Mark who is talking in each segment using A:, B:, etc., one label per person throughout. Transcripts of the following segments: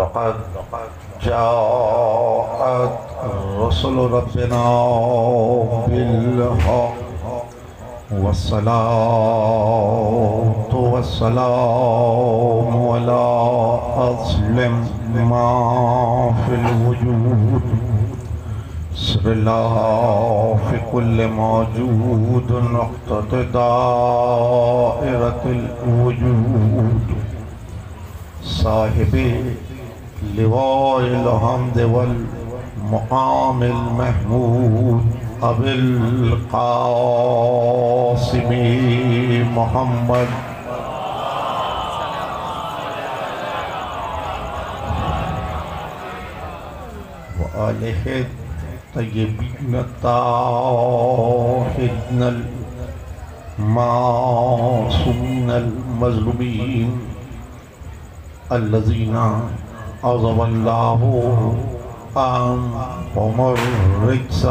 A: لقد جاءت رسل ربنا بالحق والصلاة والسلام على أصل ما في الوجود سر الله في كل موجود نقطة دائرة الوجود صاحب لواء الحمد والمقام المحمود أبي القاسم محمد وآله الطيبين الطاهرين المعصومين المظلومين الذين عذب الله عنهم الرجس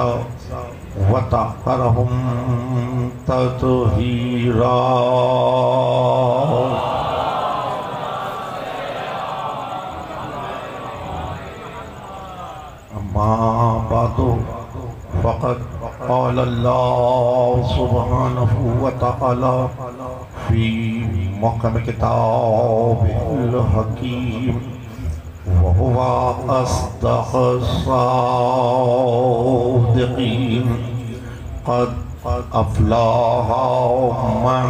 A: وطهرهم تطهيرا أما بعد فقد قال الله سبحانه وتعالى في محكم كتابه الحكيم وهو أصدق الصادقين قد أفلح من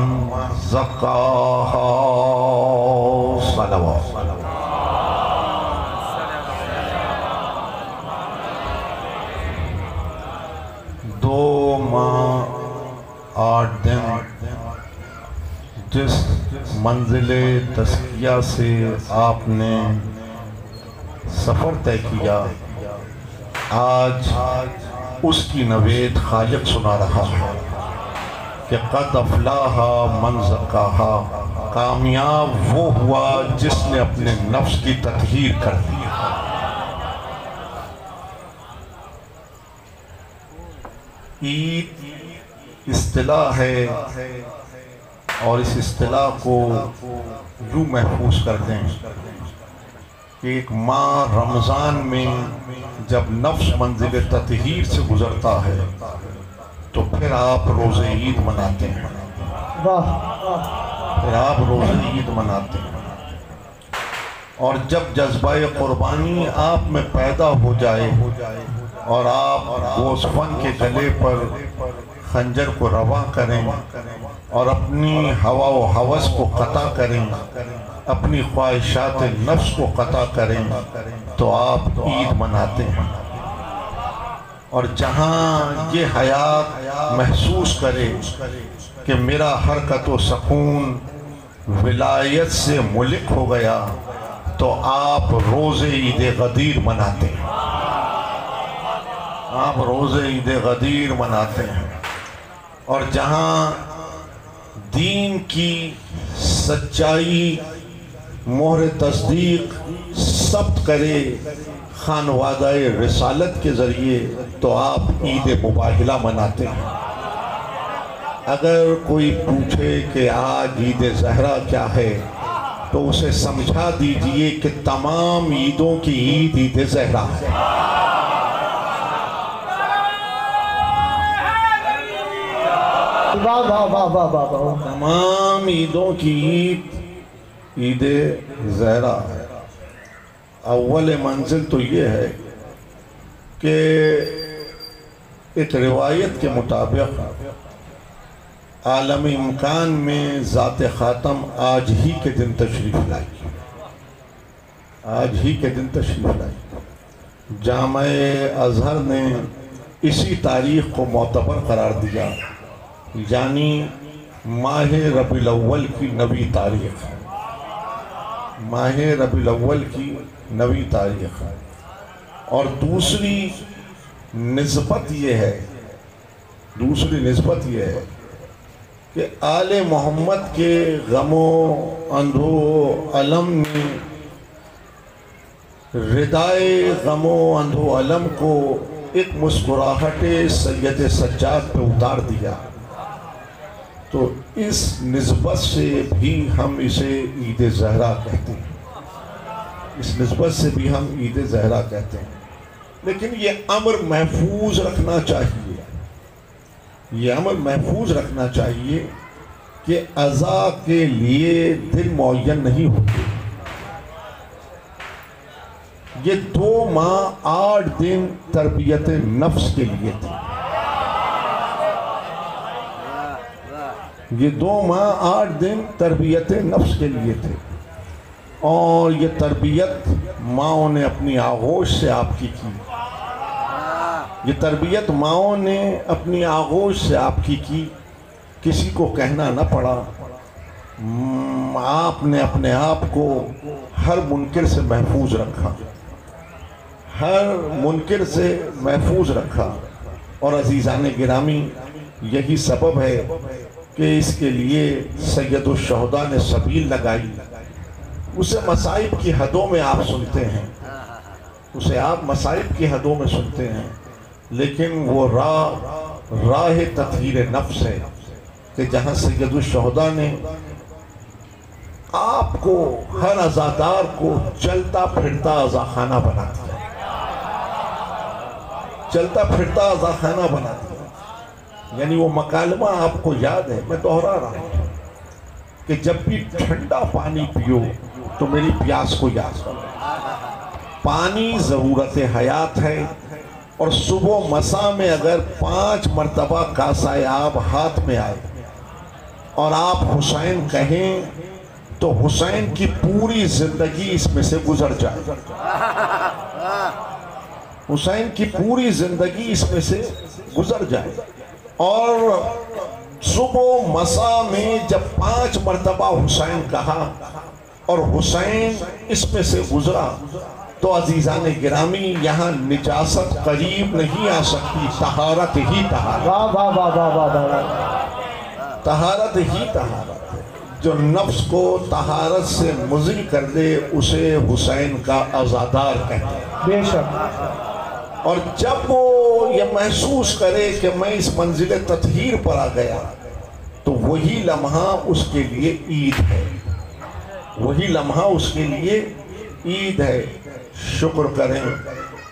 A: زكاها صلوات دو ماہ 8 دن جس منزل تزکیہ سے آپ نے سفر طے کیا آج اس کی نوید خالق سنا رہا ہے کہ قد افلاح من زکاہا کامیاب وہ ہوا جس نے اپنے نفس کی تطہیر کر دی عید اصطلاح ہے اور اس اصطلاح کو یوں محفوظ کر دیں کہ ایک ماہ رمضان میں جب نفس منزل تطہیر سے گزرتا ہے تو پھر آپ روز عید مناتے ہیں اور جب جذبہ قربانی آپ میں پیدا ہو جائے اور آپ گوسفند کے گلے پر خنجر کو رواں کریں اور اپنی ہوا و ہوس کو قطع کریں اپنی خواہشات نفس کو قطع کریں تو آپ عید مناتے ہیں اور جہاں یہ حیات محسوس کرے کہ میرا حرکت و سکون ولایت سے ملک ہو گیا تو آپ روز عید غدیر مناتے ہیں اور جہاں دین کی سچائی مہر تصدیق ثبت کرے خانوادہ رسالت کے ذریعے تو آپ عید مباہلہ مناتے ہیں اگر کوئی پوچھے کہ آج عید زہرہ کیا ہے تو اسے سمجھا دیجئے کہ تمام عیدوں کی عید زہرہ ہے تمام عیدوں کی عید زہرہ ہے اول منزل تو یہ ہے کہ ایک روایت کے مطابق عالم امکان میں ذات خاتم آج ہی کے دن تشریف لائی جامع ازہر نے اسی تاریخ کو معتبر قرار دیا یعنی ماہ ربیع الاول کی نویں تاریخ اور دوسری نسبت یہ ہے کہ آل محمد کے غم و اندھو علم نے ردائے غم و اندھو علم کو ایک مسکراہٹ سید سجاد پہ اتار دیا تو اس نسبت سے بھی ہم اسے عید زہرہ کہتے ہیں اس نسبت سے بھی ہم عید زہرا کہتے ہیں. لیکن یہ امر محفوظ رکھنا چاہیے، یہ امر محفوظ رکھنا چاہیے کہ عزا کے لیے دن معین نہیں ہوتے. یہ 2 ماہ 8 دن تربیت نفس کے لیے تھے. یہ 2 ماہ 8 دن تربیت نفس کے لیے تھے، اور یہ تربیت ماؤں نے اپنی آغوش سے آپ کی کی. یہ تربیت ماؤں نے اپنی آغوش سے آپ کی. کسی کو کہنا نہ پڑا. آپ نے اپنے آپ کو ہر منکر سے محفوظ رکھا، ہر منکر سے محفوظ رکھا. اور عزیزان گرامی، یہی سبب ہے کہ اس کے لیے سید الشہداء نے سبیل لگائی. اسے مصائب کی حدوں میں آپ سنتے ہیں، اسے آپ مصائب کی حدوں میں سنتے ہیں، لیکن وہ راہ تطہیر نفس ہے کہ جہاں سید الشہداء نے آپ کو، ہر عزادار کو چلتا پھرتا عزاخانہ بنا دیا، چلتا پھرتا عزاخانہ بنا دیا. یعنی وہ مکالمہ آپ کو یاد ہے، میں دہرا رہا ہوں کہ جب بھی ٹھنڈا پانی پیو تو میری پیاس کو یاد کرو. پانی ضرورت حیات ہے، اور صبح و مساء میں اگر 5 مرتبہ کاسہ آب ہاتھ میں آئے اور آپ حسین کہیں تو حسین کی پوری زندگی اس میں سے گزر جائے. حسین کی پوری زندگی اس میں سے گزر جائے. اور صبح و مساء میں جب 5 مرتبہ حسین کہا اور حسین اس میں سے گزرا تو عزیزان گرامی، یہاں نجاست قریب نہیں آ سکتی. طہارت ہی طہارت، طہارت ہی طہارت ہے. جو نفس کو طہارت سے مزل کر دے اسے حسین کا عزادار کہتے ہیں.
B: بے شک.
A: اور جب وہ یہ محسوس کرے کہ میں اس منزل تطہیر پر آ گیا تو وہی لمحہ اس کے لیے عید ہے، وہی لمحہ اس کے لیے عید ہے. شکر کریں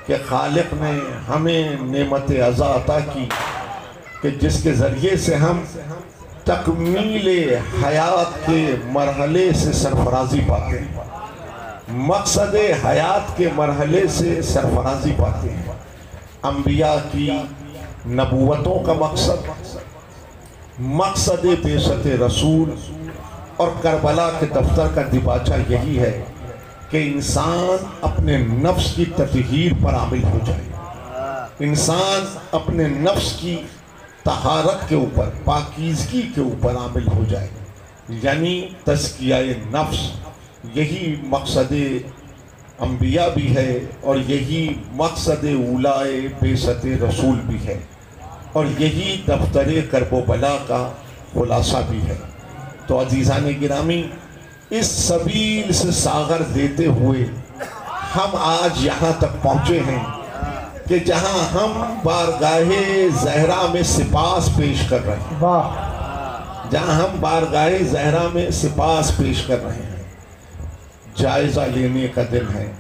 A: کہ خالق نے ہمیں نعمت عزا عطا کی کہ جس کے ذریعے سے ہم تکمیل حیات کے مرحلے سے سرفرازی پاتے ہیں، مقصد حیات کے مرحلے سے سرفرازی پاتے ہیں. انبیاء کی نبوتوں کا مقصد بعثت رسول اور کربلا کے دفتر کا دیباچہ یہی ہے کہ انسان اپنے نفس کی تطہیر پر عامل ہو جائے، انسان اپنے نفس کی طہارت کے اوپر، پاکیزگی کے اوپر عامل ہو جائے. یعنی تزکیہ نفس، یہی مقصد انبیاء بھی ہے اور یہی مقصد اولائے بعثت رسول بھی ہے، اور یہی دفتر کرب و بلا کا خلاصہ بھی ہے. تو عزیزان گرامی، اس سبیل سے ساغر دیتے ہوئے ہم آج یہاں تک پہنچے ہیں کہ جہاں ہم بارگاہ زہرا میں سپاس پیش کر رہے ہیں، جہاں ہم بارگاہ زہرا میں سپاس پیش کر رہے ہیں. جائزہ لینے کا دن ہے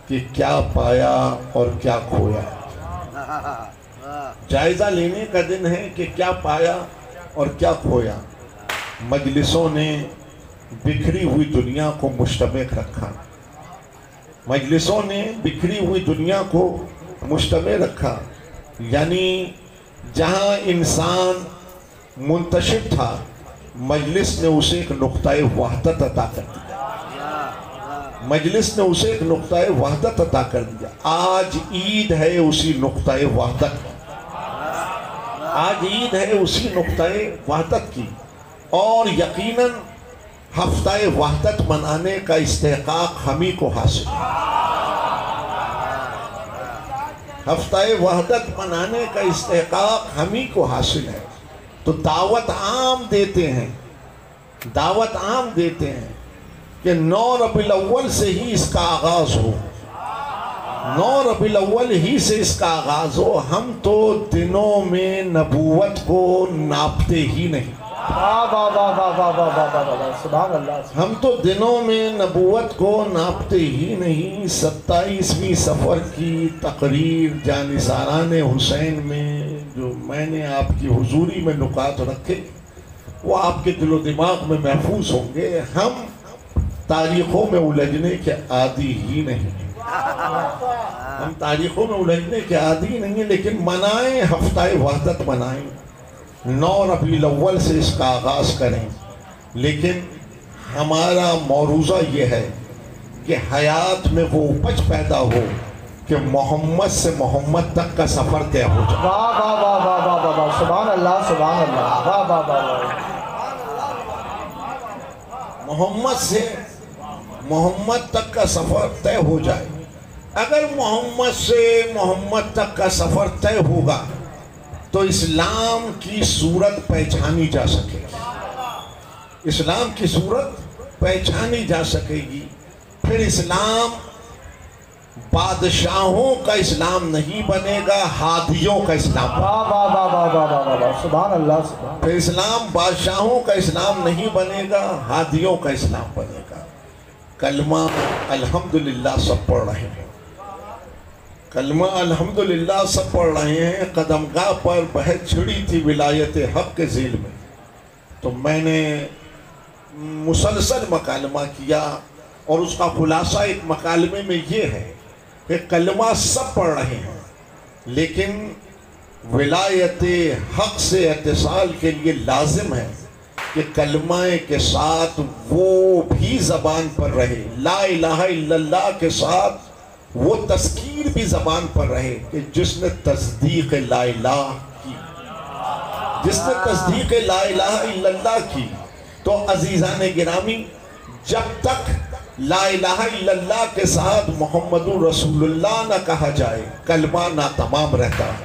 A: کہ کیا پایا اور کیا کھویا. جائزہ لینے کا دن ہے کہ کیا پایا اور کیا کھویا. مجلسوں نے بکھری ہوئی دنیا کو مشتبک رکھا، مجلسوں نے بکھری ہوئی دنیا کو مشتبہ رکھا. یعنی جہاں انسان منتشر تھا، مجلس نے اسے ایک نقطۂ وحدت عطا کر دیا، مجلس نے اسے ایک نقطۂ وحدت عطا کر دیا. آج عید ہے اسی نقطۂ وحدت کی، آج عید ہے اسی نقطۂ وحدت کی. اور یقیناً ہفتہ وحدت منانے کا استحقاق ہمیں کو حاصل ہے، ہفتہ وحدت منانے کا استحقاق ہمیں کو حاصل ہے. تو دعوت عام دیتے ہیں، دعوت عام دیتے ہیں کہ 9 ربیع الاول سے ہی اس کا آغاز ہو، 9 ربیع الاول ہی سے اس کا آغاز ہو. ہم تو دنوں میں نبوت کو ناپتے ہی نہیں،
B: سبحان اللہ۔
A: ہم تو دنوں میں نبوت کو ناپتے ہی نہیں۔ 27ویں صفر کی تقریر جانثاران حسین میں جو میں نے آپ کی حضوری میں نکات رکھے وہ آپ کے دل و دماغ میں محفوظ ہوں گے۔ ہم تاریخوں میں الجھنے کے عادی ہی نہیں، ہم تاریخوں میں الجھنے کے عادی نہیں ہیں، لیکن منائیں، ہفتہ وحدت منائیں، 9 ربیع الاول سے اس کا آغاز کریں، لیکن ہمارا موروثہ یہ ہے کہ حیات میں وہ اپج پیدا ہو کہ محمد سے محمد تک کا سفر طے ہو جائے۔
B: واہ واہ واہ واہ واہ واہ، سبحان اللہ سبحان اللہ، واہ واہ واہ۔
A: محمد سے محمد تک کا سفر طے ہو جائے۔ اگر محمد سے محمد تک کا سفر طے ہوگا تو اسلام کی صورت پہچانی جا سکے گی، اسلام کی صورت پہچانی جا سکے گی۔ پھر اسلام بادشاہوں کا اسلام نہیں بنے گا، ہادیوں کا اسلام بنے گا۔
B: واہ واہ واہ واہ واہ واہ، سبحان اللہ سبحان۔
A: پھر اسلام بادشاہوں کا اسلام نہیں بنے گا، ہادیوں کا اسلام بنے گا۔ کلمہ الحمدللہ سب پڑھ رہے ہیں، کلمہ الحمدللہ سب پڑھ رہے ہیں۔ قدمگاہ پر بحث چھڑی تھی ولایت حق کے ذیل میں، تو میں نے مسلسل مکالمہ کیا اور اس کا خلاصہ ایک مکالمے میں یہ ہے کہ کلمہ سب پڑھ رہے ہیں، لیکن ولایت حق سے اتصال کے لیے لازم ہے کہ کلمہ کے ساتھ وہ بھی زبان پر رہے، لا الہ الا اللہ کے ساتھ وہ تذکیر بھی زبان پر رہے کہ جس نے تصدیق لا الہ کی، جس نے تصدیق لا الہ الا اللہ کی۔ تو عزیزان گرامی، جب تک لا الہ الا اللہ کے ساتھ محمد رسول اللہ نہ کہا جائے کلمہ ناتمام رہتا ہے،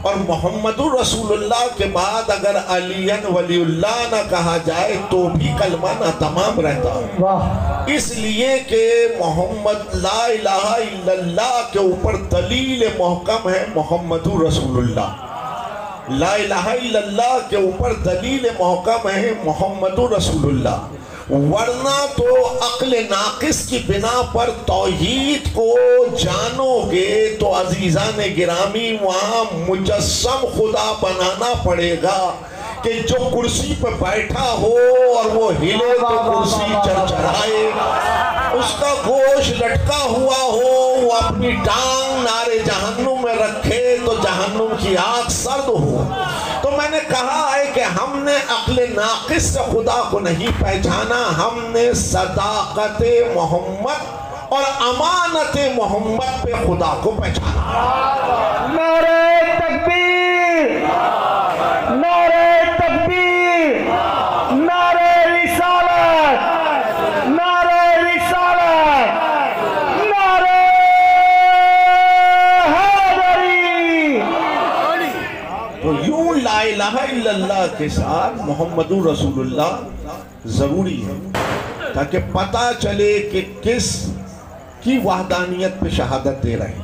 A: اور محمد رسول اللہ کے بعد اگر علی ولی اللہ نہ کہا جائے تو بھی کلمہ ناتمام رہتا ہے۔ اس لیے کہ محمد لا الہ الا اللہ کے اوپر دلیل محکم ہے محمد رسول اللہ، لا الہ الا اللہ کے اوپر دلیل محکم ہے محمد رسول اللہ، ورنہ تو عقل ناقص کی بنا پر توحید کو جانو گے تو عزیزان گرامی وہاں مجسم خدا بنانا پڑے گا کہ جو کرسی پہ بیٹھا ہو اور وہ ہلے تو کرسی چرچرائے، اس کا گوشت لٹکا ہوا ہو، وہ اپنی ٹانگ نارے جہنم میں رکھے تو جہنم کی آگ سرد ہو۔ تو میں نے کہا ہے کہ ہم نے عقل ناقص سے خدا کو نہیں پہچانا، ہم نے صداقت محمد اور امانت محمد پہ خدا کو پہچانا۔
B: نعرہ تکبیر، نعرہ تکبیر، نعرہ رسالت، نعرہ رسالت، نعرہ حیدری۔
A: تو یوں لا الہ الا اللہ کے ساتھ محمد رسول اللہ ضروری ہے تاکہ پتہ چلے کہ کس کی وحدانیت پہ شہادت دے رہے ہیں،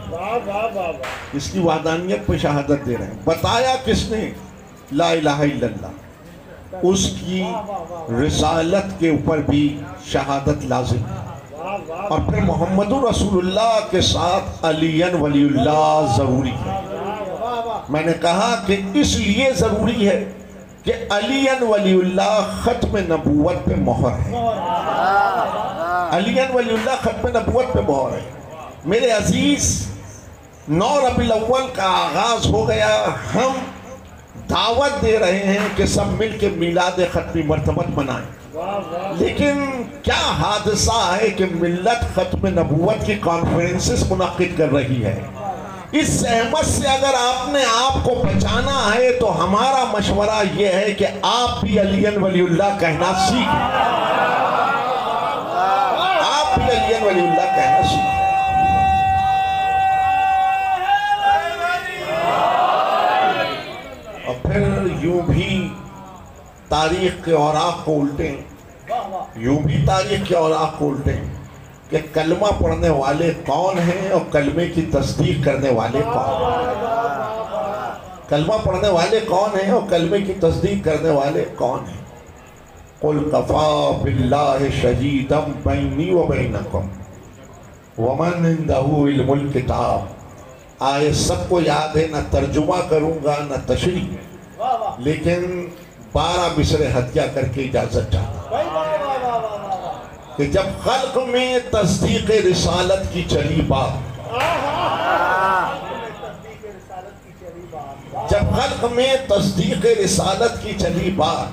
A: کس کی وحدانیت پہ شہادت دے رہے ہیں۔ بتایا کس نے؟ لا الہ الا اللہ، اس کی رسالت کے اوپر بھی شہادت لازم ہے، اور پھر محمد رسول اللہ کے ساتھ علی ولی اللہ ضروری ہے۔ میں نے کہا کہ اس لیے ضروری ہے کہ علی ولی اللہ ختم نبوت پہ مہر ہے، علی ولی اللہ ختم نبوت پہ مہر ہے۔ میرے عزیز، 9 ربیع الاول کا آغاز ہو گیا، ہم دعوت دے رہے ہیں کہ سب مل کے میلاد ختم مرتبت منائیں، لیکن کیا حادثہ ہے کہ ملت ختم نبوت کی کانفرنسز منعقد کر رہی ہے۔ اس زحمت سے اگر آپ نے آپ کو بچانا ہے تو ہمارا مشورہ یہ ہے کہ آپ بھی علی ولی اللہ کہنا سیکھیں، آپ بھی علی ولی اللہ کہنا سیکھیں۔ اور پھر یوں بھی تاریخ کے اوراق کو الٹیں، یوں بھی تاریخ کے اوراق کو الٹیں کہ کلمہ پڑھنے والے کون ہیں اور کلمے کی تصدیق کرنے والے کون ہیں۔ کلمہ پڑھنے والے کون ہیں اور کلمے کی تصدیق کرنے والے کون ہیں؟ قُلْ كَفَى بِاللَّهِ شَهِيدًا بَيْنِي وَبَيْنَكُمْ وَمَنْ عِنْدَهُ عِلْمُ الْكِتَابِ۔ آئے سب کو یاد ہے، نہ ترجمہ کروں گا نہ تشریح، لیکن 12 مصرے ہدیہ کر کے اجازت چاہتا ہوں کہ جب خلق میں تصدیق رسالت کی چلی بات، جب خلق میں تصدیق رسالت کی چلی بات،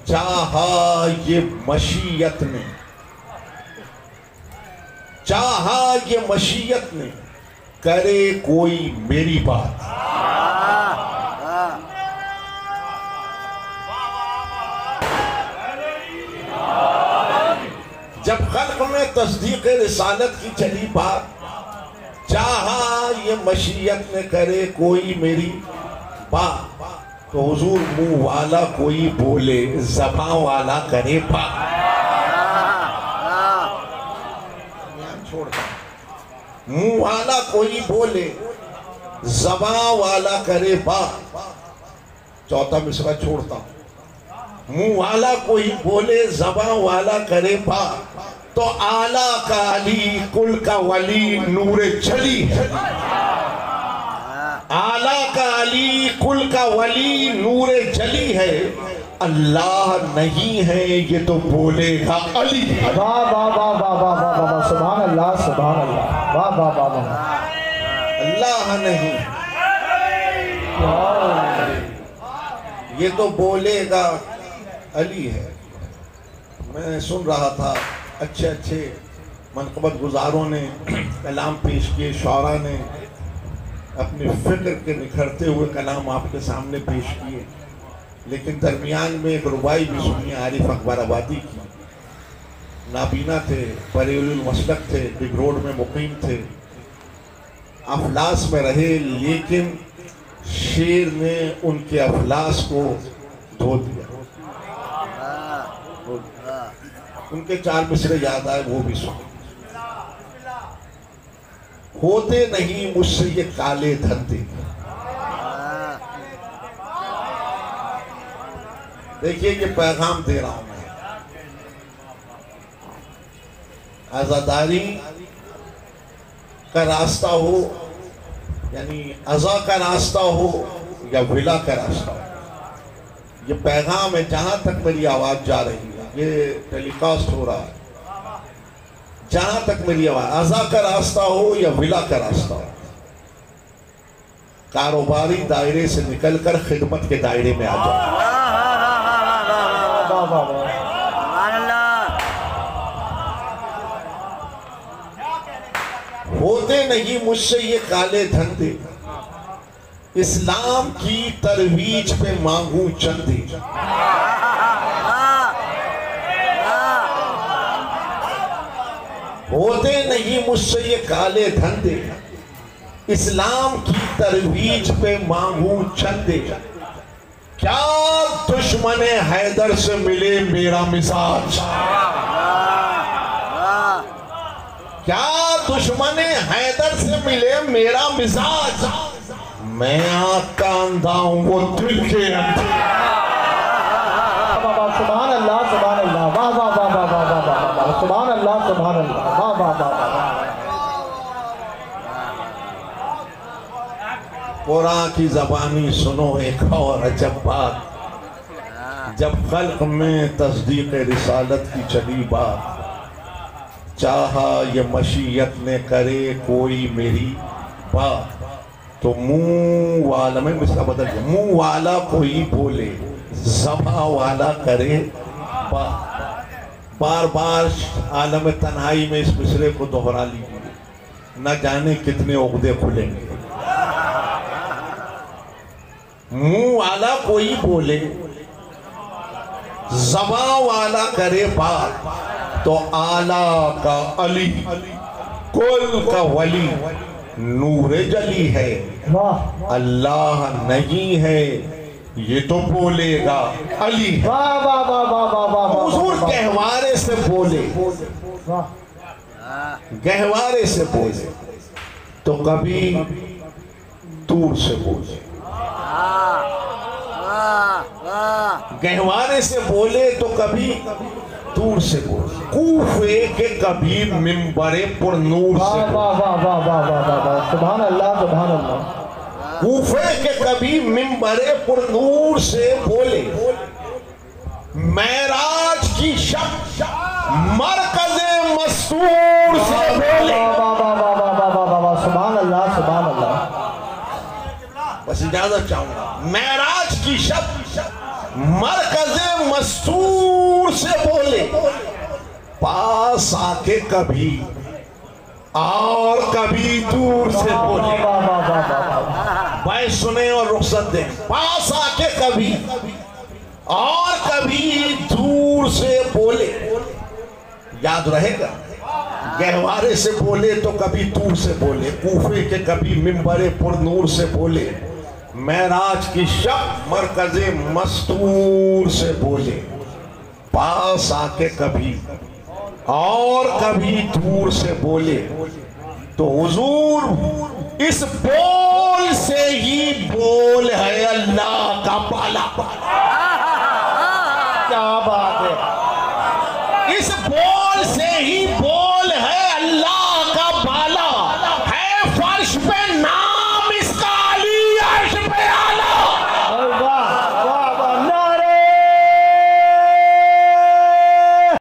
A: چاہا یہ مشیت نے، چاہا یہ مشیت نے کرے کوئی میری بات، جب خلق میں تصدیق رسالت کی چلی بات، چاہا یہ مشیت نے کرے کوئی میری بات، تو حضور منہ والا کوئی بولے زباں والا کرے بات۔ منہ والا کوئی بولے زباں والا کرے بات۔ چوتھا مصرع چھوڑتا ہوں، منہ والا کوئی بولے زباں والا کرے بات، تو اعلیٰ کا علی کل کا ولی نور جلی ہے، اعلیٰ کا علی کل کا ولی نور جلی ہے، اللہ نہیں ہے یہ تو بولے گا علی۔
B: واہ واہ واہ واہ واہ واہ واہ، سبحان اللہ سبحان اللہ، واہ واہ واہ واہ،
A: اللہ نہیں یہ تو بولے گا علی ہے۔ میں سن رہا تھا اچھے اچھے منقبت گزاروں نے کلام پیش کیے، شعراء نے اپنے فکر کے نکھرتے ہوئے کلام آپ کے سامنے پیش کیے، لیکن درمیان میں ایک ربائی بھی سنی عارف اکبر آبادی کی۔ نابینا تھے، بریلی المسلک تھے، بگ روڈ میں مقیم تھے، افلاس میں رہے، لیکن شیر نے ان کے افلاس کو دھو دیا۔ ان کے 4 مصرے یاد آئے، وہ بھی سن۔ ہوتے نہیں مجھ سے یہ کالے دھندے، دیکھیے یہ پیغام دے رہا ہوں میں، عزاداری کا راستہ ہو، یعنی عزا کا راستہ ہو یا ولا کا راستہ ہو، یہ پیغام ہے۔ جہاں تک میری آواز جا رہی ہے، یہ ٹیلی کاسٹ ہو رہا ہے، جہاں تک میری آواز، عزا کا راستہ ہو یا ولا کا راستہ ہو، کاروباری دائرے سے نکل کر خدمت کے دائرے میں آ جاؤ۔ ہوتے نہیں مجھ سے یہ کالے دھندے، اسلام کی ترویج پہ مانگوں چندے، ہوتے نہیں مجھ سے یہ کالے دھندے، اسلام کی ترویج پہ مانگوں چندے، کیا دشمن حیدر سے ملے میرا مزاج، کیا دشمن حیدر سے ملے میرا مزاج، میں آنکھ کا اندھا ہوں وہ دل کے اندھے۔
B: سبحان اللہ سبحان اللہ، واہ واہ واہ واہ واہ واہ واہ، سبحان اللہ سبحان اللہ، واہ واہ واہ واہ۔
A: قرآن کی زبانی سنو ایک اور عجب بات، جب خلق میں تصدیق رسالت کی چلی بات، چاہا یہ مشیت نے کرے کوئی میری بات، تو منہ والا، میں مصرع بدل گیا، منہ والا کوئی بولے زباں والا کرے بات۔ بار بار عالم تنہائی میں اس مصرے کو دہرا لیجیے، نہ جانے کتنے عقدے کھلیں گے۔ منہ والا کوئی بولے زباں والا کرے بات، تو اعلیٰ کا علی کل کا ولی نور جلی ہے، اللہ نہیں ہے یہ تو بولے گا علی ہے۔
B: واہ واہ واہ واہ واہ واہ،
A: حضور گہوارے سے بولے، گہوارے سے بولے تو کبھی دور سے بولے۔ گہوارے سے بولے تو کبھی دور سے بولے، کوفے کے کبھی منبر پر نور سے بولے،
B: واہ واہ واہ واہ واہ واہ واہ، سبحان اللہ سبحان اللہ،
A: کوفے کے کبھی منبر پر نور سے بولے، معراج کی شب مرکز مستور سے بولے۔
B: سبحان اللہ سبحان اللہ،
A: بس اجازت چاہوں گا، معراج کی شب مرکز مستور سے بولے، پاس آ کے کبھی اور کبھی دور سے بولے۔ بھائی سنیں اور رخصت دیں، پاس آ کے کبھی اور کبھی دور سے بولے، یاد رہے گا، گہوارے سے بولے تو کبھی دور سے بولے، کوفے کے کبھی منبر پر نور سے بولے، معراج کی شب مرکز مستور سے بولے، پاس آ کے کبھی اور کبھی دور سے بولے، تو حضور اس بول سے ہی بول ہے اللہ کا پالا۔
B: کیا بات ہے،
A: اس بول سے